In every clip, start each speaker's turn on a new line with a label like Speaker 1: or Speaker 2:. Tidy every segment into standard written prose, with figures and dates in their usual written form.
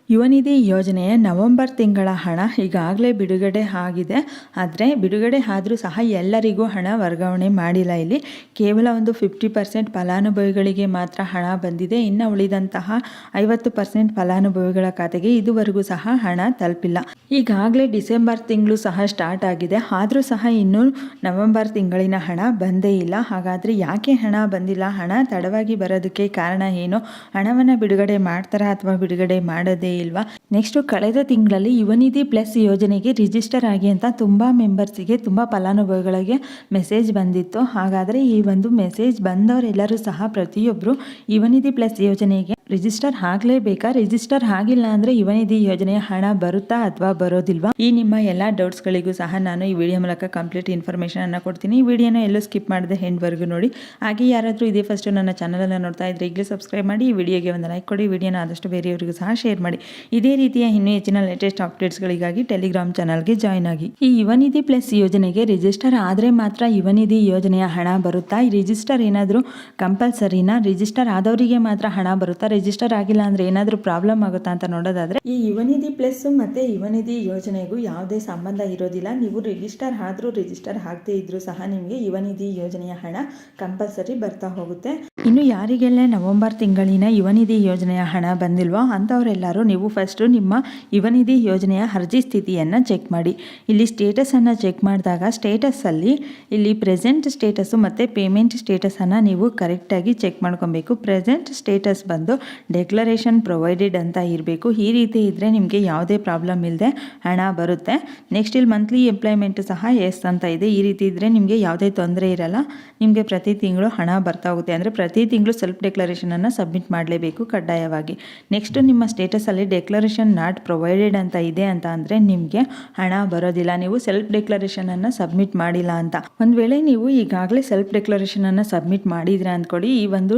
Speaker 1: ಯುವನಿಧಿ ಯೋಜನೆಯ ನವೆಂಬರ್ ತಿಂಗಳ ಹಣ ಈಗಾಗಲೇ ಬಿಡುಗಡೆ ಆಗಿದೆ. ಆದರೆ ಬಿಡುಗಡೆ ಆದರೂ ಸಹ ಎಲ್ಲರಿಗೂ ಹಣ ವರ್ಗಾವಣೆ ಮಾಡಿಲ್ಲ. ಇಲ್ಲಿ ಕೇವಲ ಒಂದು 50% ಫಲಾನುಭವಿಗಳಿಗೆ ಮಾತ್ರ ಹಣ ಬಂದಿದೆ. ಇನ್ನು ಉಳಿದಂತಹ 50% ಫಲಾನುಭವಿಗಳ ಖಾತೆಗೆ ಇದುವರೆಗೂ ಸಹ ಹಣ ತಲುಪಿಲ್ಲ. ಈಗಾಗಲೇ ಡಿಸೆಂಬರ್ ತಿಂಗಳು ಸಹ ಸ್ಟಾರ್ಟ್ ಆಗಿದೆ, ಆದರೂ ಸಹ ಇನ್ನೂ ನವೆಂಬರ್ ತಿಂಗಳಿನ ಹಣ ಬಂದೇ ಇಲ್ಲ. ಹಾಗಾದರೆ ಯಾಕೆ ಹಣ ಬಂದಿಲ್ಲ? ಹಣ ತಡವಾಗಿ ಬರೋದಕ್ಕೆ ಕಾರಣ ಏನು? ಹಣವನ್ನು ಬಿಡುಗಡೆ ಮಾಡ್ತಾರಾ ಅಥವಾ ಬಿಡುಗಡೆ ಮಾಡೋದೇ ಇಲ್ವಾ? ನೆಕ್ಸ್ಟು ಕಳೆದ ತಿಂಗಳಲ್ಲಿ ಯುವನಿಧಿ ಪ್ಲಸ್ ಯೋಜನೆಗೆ ರಿಜಿಸ್ಟರ್ ಆಗಿ ಅಂತ ತುಂಬ ಮೆಂಬರ್ಸಿಗೆ, ತುಂಬ ಫಲಾನುಭವಿಗಳಿಗೆ ಮೆಸೇಜ್ ಬಂದಿತ್ತು. ಹಾಗಾದರೆ ಈ ಒಂದು ಮೆಸೇಜ್ ಬಂದವರೆಲ್ಲರೂ ಸಹ ಪ್ರತಿಯೊಬ್ಬರು ಯುವನಿಧಿ ಪ್ಲಸ್ ಯೋಜನೆಗೆ ರಿಜಿಸ್ಟರ್ ಆಗಲೇಬೇಕಾ? ರಿಜಿಸ್ಟರ್ ಆಗಿಲ್ಲ ಅಂದರೆ ಯುವನಿಧಿ ಯೋಜನೆಯ ಹಣ ಬರುತ್ತಾ ಅಥವಾ ಬರೋದಿಲ್ವಾ? ಈ ನಿಮ್ಮ ಎಲ್ಲ ಡೌಟ್ಸ್ಗಳಿಗೂ ಸಹ ನಾನು ಈ ವಿಡಿಯೋ ಮೂಲಕ ಕಂಪ್ಲೀಟ್ ಇನ್ಫಾರ್ಮೇಷನ್ ಅನ್ನು ಕೊಡ್ತೀನಿ. ಈ ವಿಡಿಯೋನ ಎಲ್ಲೂ ಸ್ಕಿಪ್ ಮಾಡದೆ ಎಂಡ್ವರೆಗೂ ನೋಡಿ. ಹಾಗೆ ಯಾರಾದರೂ ಇದೇ ಫಸ್ಟ್ ನನ್ನ ಚಾನಲನ್ನು ನೋಡ್ತಾ ಇದ್ರೆ ಈಗಲೇ ಸಬ್ಸ್ಕ್ರೈಬ್ ಮಾಡಿ, ಈ ವಿಡಿಯೋಗೆ ಒಂದು ಲೈಕ್ ಕೊಡಿ, ವಿಡಿಯೋನ ಆದಷ್ಟು ಬೇರೆಯವರಿಗೂ ಸಹ ಶೇರ್ ಮಾಡಿ. ಇದೇ ರೀತಿಯ ಇನ್ನೂ ಹೆಚ್ಚಿನ ಲೇಟೆಸ್ಟ್ ಅಪ್ಡೇಟ್ಸ್ಗಳಿಗಾಗಿ ಟೆಲಿಗ್ರಾಮ್ ಚಾನಲ್ಗೆ ಜಾಯ್ನ್ ಆಗಿ. ಈ ಯುವನಿಧಿ ಪ್ಲಸ್ ಯೋಜನೆಗೆ ರಿಜಿಸ್ಟರ್ ಆದರೆ ಮಾತ್ರ ಯುವನಿಧಿ ಯೋಜನೆಯ ಹಣ ಬರುತ್ತಾ? ಈ ರಿಜಿಸ್ಟರ್ ಏನಾದರೂ ಕಂಪಲ್ಸರಿನಾ? ರಿಜಿಸ್ಟರ್ ಆದವರಿಗೆ ಮಾತ್ರ ಹಣ ಬರುತ್ತಾ? ರಿಜಿಸ್ಟರ್ ಆಗಿಲ್ಲ ಅಂದರೆ ಏನಾದರೂ ಪ್ರಾಬ್ಲಮ್ ಆಗುತ್ತಾ ಅಂತ ನೋಡೋದಾದರೆ, ಈ ಯುವನಿಧಿ ಪ್ಲಸ್ ಮತ್ತು ಯುವನಿಧಿ ಯೋಜನೆಗೂ ಯಾವುದೇ ಸಂಬಂಧ ಇರೋದಿಲ್ಲ. ನೀವು ರಿಜಿಸ್ಟರ್ ಆದರೂ ರಿಜಿಸ್ಟರ್ ಆಗದೇ ಇದ್ರೂ ಸಹ ನಿಮಗೆ ಯುವನಿಧಿ ಯೋಜನೆಯ ಹಣ ಕಂಪಲ್ಸರಿ ಬರ್ತಾ ಹೋಗುತ್ತೆ. ಇನ್ನು ಯಾರಿಗೆಲ್ಲ ನವೆಂಬರ್ ತಿಂಗಳಿನ ಯುವನಿಧಿ ಯೋಜನೆಯ ಹಣ ಬಂದಿಲ್ವೋ ಅಂಥವರೆಲ್ಲರೂ ನೀವು ಫಸ್ಟು ನಿಮ್ಮ ಯುವನಿಧಿ ಯೋಜನೆಯ ಅರ್ಜಿ ಸ್ಥಿತಿಯನ್ನು ಚೆಕ್ ಮಾಡಿ. ಇಲ್ಲಿ ಸ್ಟೇಟಸನ್ನು ಚೆಕ್ ಮಾಡಿದಾಗ ಸ್ಟೇಟಸಲ್ಲಿ ಇಲ್ಲಿ ಪ್ರೆಸೆಂಟ್ ಸ್ಟೇಟಸ್ಸು ಮತ್ತು ಪೇಮೆಂಟ್ ಸ್ಟೇಟಸನ್ನು ನೀವು ಕರೆಕ್ಟಾಗಿ ಚೆಕ್ ಮಾಡ್ಕೊಬೇಕು. ಪ್ರೆಸೆಂಟ್ ಸ್ಟೇಟಸ್ ಬಂದು ಡೆಕ್ಲರೇಷನ್ ಪ್ರೊವೈಡೆಡ್ ಅಂತ ಇರಬೇಕು. ಈ ರೀತಿ ಇದ್ದರೆ ನಿಮಗೆ ಯಾವುದೇ ಪ್ರಾಬ್ಲಮ್ ಇಲ್ಲದೆ ಹಣ ಬರುತ್ತೆ. ನೆಕ್ಸ್ಟ್ ಇಲ್ಲಿ ಮಂತ್ಲಿ ಎಂಪ್ಲಾಯ್ಮೆಂಟ್ ಸಹ ಎಸ್ ಅಂತ ಇದೆ. ಈ ರೀತಿ ಇದ್ದರೆ ನಿಮಗೆ ಯಾವುದೇ ತೊಂದರೆ ಇರಲ್ಲ. ನಿಮಗೆ ಪ್ರತಿ ತಿಂಗಳು ಹಣ ಬರ್ತಾ ಹೋಗುತ್ತೆ. ಅಂದರೆ ಪ್ರತಿ ತಿಂಗಳು ಸೆಲ್ಫ್ ಡೆಕ್ಲರೇಷನನ್ನು ಸಬ್ಮಿಟ್ ಮಾಡಲೇಬೇಕು ಕಡ್ಡಾಯವಾಗಿ. ನೆಕ್ಸ್ಟ್ ನಿಮ್ಮ ಸ್ಟೇಟಸಲ್ಲಿ ಡೆಕ್ಲರೇಷನ್ ನಾಟ್ ಪ್ರೊವೈಡೆಡ್ ಅಂತ ಇದೆ ಅಂತ ಅಂದರೆ ನಿಮಗೆ ಹಣ ಬರೋದಿಲ್ಲ. ನೀವು ಸೆಲ್ಫ್ ಡೆಕ್ಲರೇಷನನ್ನು ಸಬ್ಮಿಟ್ ಮಾಡಿಲ್ಲ ಅಂತ. ಒಂದು ವೇಳೆ ನೀವು ಈಗಾಗಲೇ ಸೆಲ್ಫ್ ಡೆಕ್ಲರೇಷನನ್ನು ಸಬ್ಮಿಟ್ ಮಾಡಿದ್ರೆ ಅಂದ್ಕೊಡಿ, ಈ ಒಂದು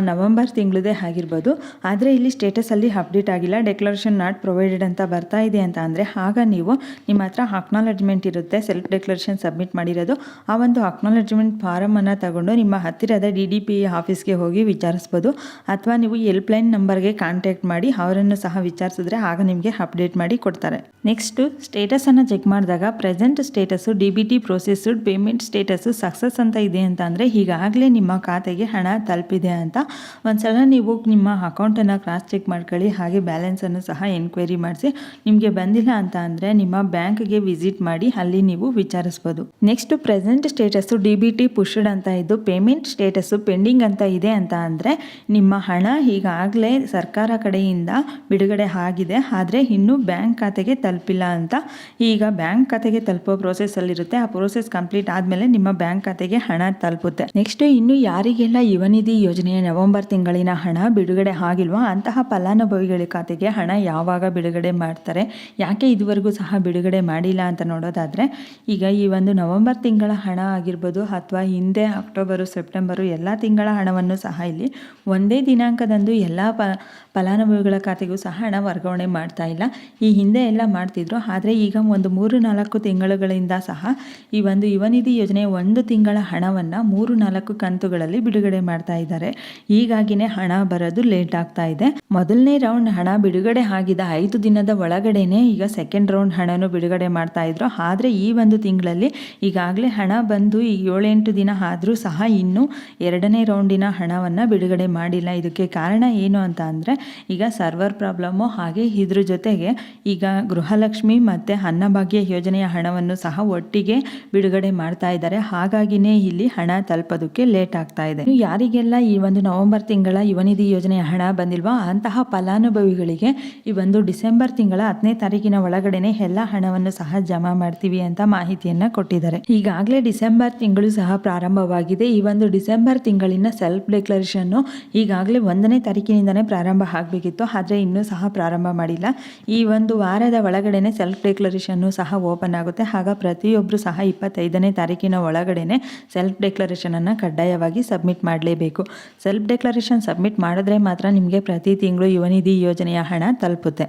Speaker 1: ನವೆಂಬರ್ ತಿಂಗಳದೇ ಆಗಿರ್ಬೋದು, ಆದರೆ ಇಲ್ಲಿ ಸ್ಟೇಟಸಲ್ಲಿ ಅಪ್ಡೇಟ್ ಆಗಿಲ್ಲ, ಡೆಕ್ಲರೇಷನ್ ನಾಟ್ ಪ್ರೊವೈಡೆಡ್ ಅಂತ ಬರ್ತಾ ಇದೆ ಅಂತ ಅಂದರೆ ಆಗ ನೀವು ನಿಮ್ಮ ಹತ್ರ ಅಕ್ನಾಲೆಜ್ಮೆಂಟ್ ಇರುತ್ತೆ ಸೆಲ್ಫ್ ಡೆಕ್ಲರೇಷನ್ ಸಬ್ಮಿಟ್ ಮಾಡಿರೋದು. ಆ ಒಂದು ಅಕ್ನಾಲೆಜ್ಮೆಂಟ್ ಫಾರಮನ್ನು ತಗೊಂಡು ನಿಮ್ಮ ಹತ್ತಿರದ DDP ಆಫೀಸ್ಗೆ ಹೋಗಿ ವಿಚಾರಿಸ್ಬೋದು. ಅಥವಾ ನೀವು ಹೆಲ್ಪ್ಲೈನ್ ನಂಬರ್ಗೆ ಕಾಂಟ್ಯಾಕ್ಟ್ ಮಾಡಿ ಅವರನ್ನು ಸಹ ವಿಚಾರಿಸಿದ್ರೆ ಆಗ ನಿಮಗೆ ಅಪ್ಡೇಟ್ ಮಾಡಿ ಕೊಡ್ತಾರೆ. ನೆಕ್ಸ್ಟು ಸ್ಟೇಟಸನ್ನು ಚೆಕ್ ಮಾಡಿದಾಗ present status DBT processed, payment status success ಅಂತ ಇದೆ ಅಂತ ಅಂದರೆ ಈಗಾಗಲೇ ನಿಮ್ಮ ಖಾತೆಗೆ ಹಣ ತಲುಪಿದೆ ಅಂತ. ಒಂದ್ಸಲ ನೀವು ನಿಮ್ಮ ಅಕೌಂಟನ್ನು ಕ್ರಾಸ್ ಚೆಕ್ ಮಾಡ್ಕೊಳ್ಳಿ. ಹಾಗೆ ಬ್ಯಾಲೆನ್ಸನ್ನು ಸಹ ಎನ್ಕ್ವೈರಿ ಮಾಡಿಸಿ. ನಿಮಗೆ ಬಂದಿಲ್ಲ ಅಂತ ಅಂದರೆ ನಿಮ್ಮ ಬ್ಯಾಂಕ್ಗೆ ವಿಸಿಟ್ ಮಾಡಿ ಅಲ್ಲಿ ನೀವು ವಿಚಾರಿಸ್ಬೋದು. Next present status DBT pushed ಅಂತ ಇದ್ದು ಪೇಮೆಂಟ್ ಸ್ಟೇಟಸ್ಸು ಪೆಂಡಿಂಗ್ ಅಂತ ಇದೆ ಅಂತ ಅಂದರೆ ನಿಮ್ಮ ಹಣ ಈಗಾಗಲೇ ಸರ್ಕಾರ ಕಡೆಯಿಂದ ಬಿಡುಗಡೆ ಆಗಿದೆ, ಆದರೆ ಇನ್ನೂ ಬ್ಯಾಂಕ್ ಖಾತೆಗೆ ತಲುಪಿಲ್ಲ ಅಂತ. ಈಗ ಬ್ಯಾಂಕ್ ಖಾತೆಗೆ ತಲುಪೋ ಪ್ರೋಸೆಸ್ಸಲ್ಲಿರುತ್ತೆ. ಆ ಪ್ರೋಸೆಸ್ ಕಂಪ್ಲೀಟ್ ಆದಮೇಲೆ ನಿಮ್ಮ ಬ್ಯಾಂಕ್ ಖಾತೆಗೆ ಹಣ ತಲುಪುತ್ತೆ. ನೆಕ್ಸ್ಟ್ ಇನ್ನು ಯಾರಿಗೆಲ್ಲ ಯುವನಿಧಿ ಯೋಜನೆಯ ನವೆಂಬರ್ ತಿಂಗಳಿನ ಹಣ ಬಿಡುಗಡೆ ಆಗಿಲ್ವೋ ಅಂತಹ ಫಲಾನುಭವಿಗಳ ಖಾತೆಗೆ ಹಣ ಯಾವಾಗ ಬಿಡುಗಡೆ ಮಾಡ್ತಾರೆ, ಯಾಕೆ ಇದುವರೆಗೂ ಸಹ ಬಿಡುಗಡೆ ಮಾಡಿಲ್ಲ ಅಂತ ನೋಡೋದಾದರೆ, ಈಗ ಈ ಒಂದು ನವೆಂಬರ್ ತಿಂಗಳ ಹಣ ಆಗಿರ್ಬೋದು ಅಥವಾ ಹಿಂದೆ ಅಕ್ಟೋಬರು, ಸೆಪ್ಟೆಂಬರು ಎಲ್ಲ ತಿಂಗಳ ಹಣವನ್ನು ಸಹ ಇಲ್ಲಿ ಒಂದೇ ದಿನಾಂಕದಂದು ಎಲ್ಲ ಫಲಾನುಭವಿಗಳ ಖಾತೆಗೂ ಸಹ ಹಣ ವರ್ಗಾವಣೆ ಮಾಡ್ತಾ ಇಲ್ಲ. ಈ ಹಿಂದೆ ಎಲ್ಲ ಮಾಡ್ತಿದ್ರು, ಆದರೆ ಈಗ ಒಂದು 3-4 ತಿಂಗಳುಗಳಿಂದ ಸಹ ಈ ಒಂದು ಯುವನಿಧಿ ಯೋಜನೆಯ ಒಂದು ತಿಂಗಳ ಹಣವನ್ನು 3-4 ಕಂತುಗಳಲ್ಲಿ ಬಿಡುಗಡೆ ಮಾಡ್ತಾ ಇದ್ದಾರೆ. ಹೀಗಾಗಿನೇ ಹಣ ಬರೋದು ಲೇಟ್ ಆಗ್ತಾ ಇದೆ. ಮೊದಲನೇ ರೌಂಡ್ ಹಣ ಬಿಡುಗಡೆ ಆಗಿದ 5 ದಿನದ ಒಳಗಡೆನೆ ಈಗ ಸೆಕೆಂಡ್ ರೌಂಡ್ ಹಣನೂ ಬಿಡುಗಡೆ ಮಾಡ್ತಾ ಇದ್ರು. ಆದರೆ ಈ ಒಂದು ತಿಂಗಳಲ್ಲಿ ಈಗಾಗಲೇ ಹಣ ಬಂದು ಈ 7-8 ದಿನ ಆದರೂ ಸಹ ಇನ್ನೂ ಎರಡನೇ ರೌಂಡಿನ ಹಣವನ್ನು ಬಿಡುಗಡೆ ಮಾಡಿಲ್ಲ. ಇದಕ್ಕೆ ಕಾರಣ ಏನು ಅಂತ ಅಂದರೆ ಈಗ ಸರ್ವರ್ ಪ್ರಾಬ್ಲಮ್ಮು, ಹಾಗೆ ಇದ್ರ ಜೊತೆಗೆ ಈಗ ಗೃಹಲಕ್ಷ್ಮಿ ಮತ್ತು ಅನ್ನಭಾಗ್ಯ ಯೋಜನೆಯ ಹಣವನ್ನು ಸಹ ಒಟ್ಟಿಗೆ ಬಿಡುಗಡೆ ಮಾಡ್ತಾ ಇದ್ದಾರೆ. ಹಾಗಾಗಿನೇ ಇಲ್ಲಿ ಹಣ ತಲುಪೋದಕ್ಕೆ ಲೇಟ್ ಆಗ್ತಾ ಇದೆ. ಯಾರಿಗೆಲ್ಲ ಈ ಒಂದು ನವೆಂಬರ್ ತಿಂಗಳ ಯುವನಿಧಿ ಯೋಜನೆಯ ಹಣ ಬಂದಿಲ್ವೋ ಅಂತಹ ಫಲಾನುಭವಿಗಳಿಗೆ ಈ ಒಂದು ಡಿಸೆಂಬರ್ ತಿಂಗಳ 10ನೇ ತಾರೀಕಿನ ಒಳಗಡೆನೆ ಎಲ್ಲ ಹಣವನ್ನು ಸಹ ಜಮಾ ಮಾಡ್ತೀವಿ ಅಂತ ಮಾಹಿತಿಯನ್ನು ಕೊಟ್ಟಿದ್ದಾರೆ. ಈಗಾಗಲೇ ಡಿಸೆಂಬರ್ ತಿಂಗಳು ಸಹ ಪ್ರಾರಂಭವಾಗಿದೆ. ಈ ಒಂದು ಡಿಸೆಂಬರ್ ತಿಂಗಳಿನ ಸೆಲ್ಫ್ ಡೆಕ್ಲರೇಷನ್ನು ಈಗಾಗಲೇ 1ನೇ ತಾರೀಕಿನಿಂದನೇ ಪ್ರಾರಂಭ ಆಗಬೇಕಿತ್ತು, ಆದರೆ ಇನ್ನೂ ಸಹ ಪ್ರಾರಂಭ ಮಾಡಿಲ್ಲ. ಈ ಒಂದು ವಾರದ ಒಳಗಡೆನೆ ಸೆಲ್ಫ್ ಡೆಕ್ಲರೇಷನ್ನು ಸಹ ಓಪನ್ ಆಗುತ್ತೆ. ಆಗ ಪ್ರತಿಯೊಬ್ಬರು ಸಹ 25ನೇ ತಾರೀಕಿನ ಒಳಗಡೆನೆ ಸೆಲ್ಫ್ ಡೆಕ್ಲರೇಷನನ್ನು ಕಡ್ಡಾಯವಾಗಿ ಸಬ್ಮಿಟ್ ಮಾಡಲೇಬೇಕು. ಸೆಲ್ಫ್ ಡೆಕ್ಲರೇಷನ್ ಸಬ್ಮಿಟ್ ಮಾಡಿದ್ರೆ ಮಾತ್ರ ನಿಮಗೆ ಪ್ರತಿ ತಿಂಗಳು ಯುವನಿಧಿ ಯೋಜನೆಯ ಹಣ ತಲುಪುತ್ತೆ.